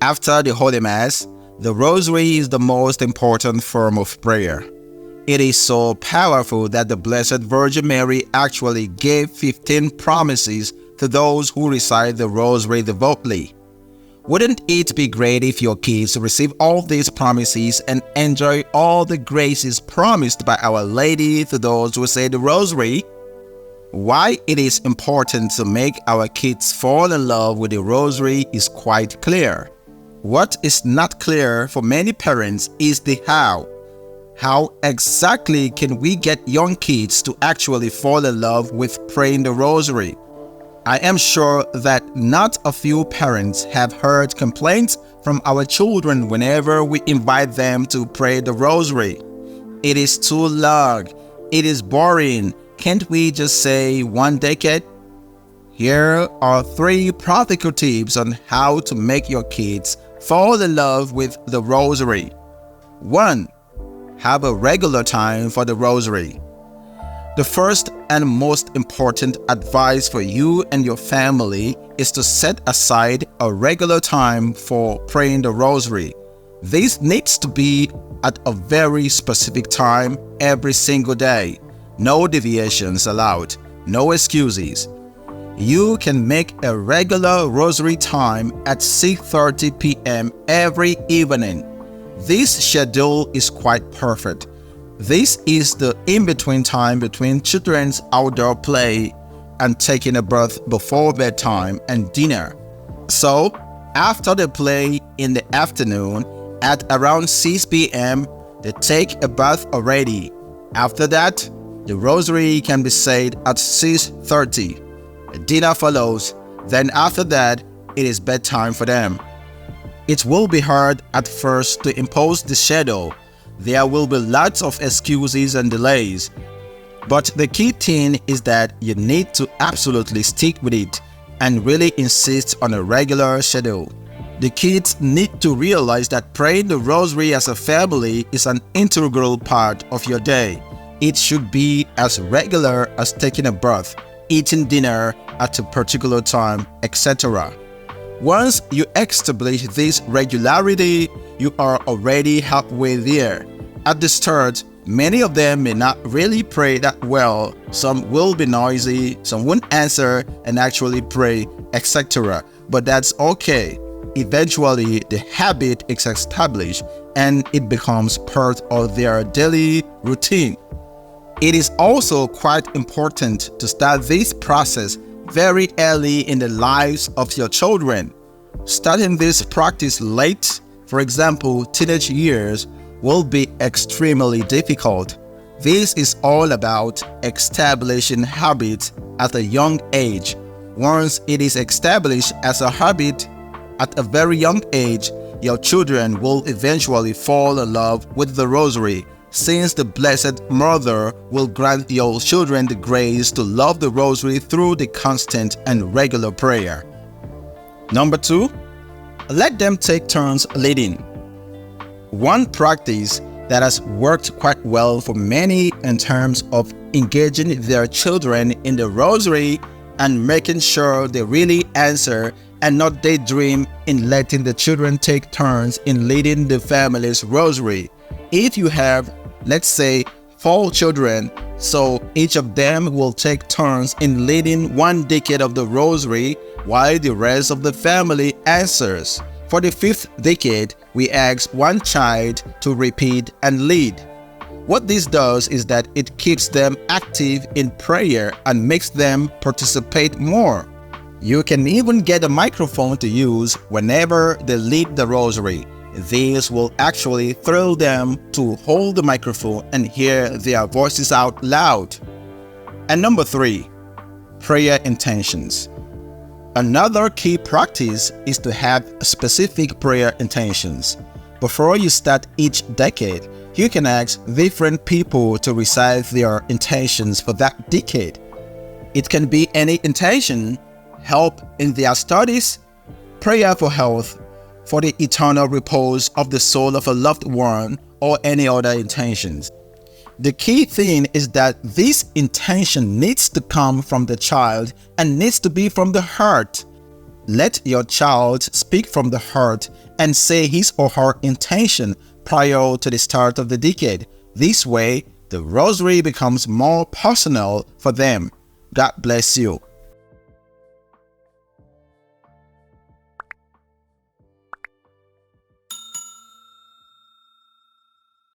After the Holy Mass, the Rosary is the most important form of prayer. It is so powerful that the Blessed Virgin Mary actually gave 15 promises to those who recite the Rosary devoutly. Wouldn't it be great if your kids receive all these promises and enjoy all the graces promised by Our Lady to those who say the Rosary? Why it is important to make our kids fall in love with the Rosary is quite clear. What is not clear for many parents is the how. How exactly can we get young kids to actually fall in love with praying the Rosary? I am sure that not a few parents have heard complaints from our children whenever we invite them to pray the Rosary. It is too long. It is boring. Can't we just say one decade? Here are 3 practical tips on how to make your kids fall in love with the Rosary. 1. Have a regular time for the Rosary. The first and most important advice for you and your family is to set aside a regular time for praying the Rosary. This needs to be at a very specific time every single day. No deviations allowed, no excuses. You can make a regular Rosary time at 6:30 p.m. every evening. This schedule is quite perfect. This is the in-between time between children's outdoor play and taking a bath before bedtime and dinner. So, after the play in the afternoon, at around 6 p.m., they take a bath already. After that, the Rosary can be said at 6:30. Dinner follows, then after that, it is bedtime for them. It will be hard at first to impose the schedule. There will be lots of excuses and delays. But the key thing is that you need to absolutely stick with it and really insist on a regular schedule. The kids need to realize that praying the Rosary as a family is an integral part of your day. It should be as regular as taking a bath, eating dinner at a particular time, etc. Once you establish this regularity, you are already halfway there. At the start, many of them may not really pray that well. Some will be noisy, some won't answer and actually pray, etc. But that's okay. Eventually, the habit is established and it becomes part of their daily routine. It is also quite important to start this process very early in the lives of your children. Starting this practice late, for example, teenage years, will be extremely difficult. This is all about establishing habits at a young age. Once it is established as a habit at a very young age, your children will eventually fall in love with the Rosary, since the Blessed Mother will grant your children the grace to love the Rosary through the constant and regular prayer. Number 2, let them take turns leading. One practice that has worked quite well for many in terms of engaging their children in the Rosary and making sure they really answer and not daydream in letting the children take turns in leading the family's Rosary. If you have, let's say, 4 children, so each of them will take turns in leading one decade of the Rosary while the rest of the family answers. For the 5th decade, we ask one child to repeat and lead. What this does is that it keeps them active in prayer and makes them participate more. You can even get a microphone to use whenever they lead the Rosary. This will actually thrill them to hold the microphone and hear their voices out loud. And number 3, prayer intentions. Another key practice is to have specific prayer intentions. Before you start each decade, you can ask different people to recite their intentions for that decade. It can be any intention: help in their studies, prayer for health, for the eternal repose of the soul of a loved one, or any other intentions. The key thing is that this intention needs to come from the child and needs to be from the heart. Let your child speak from the heart and say his or her intention prior to the start of the decade. This way, the Rosary becomes more personal for them. God bless you.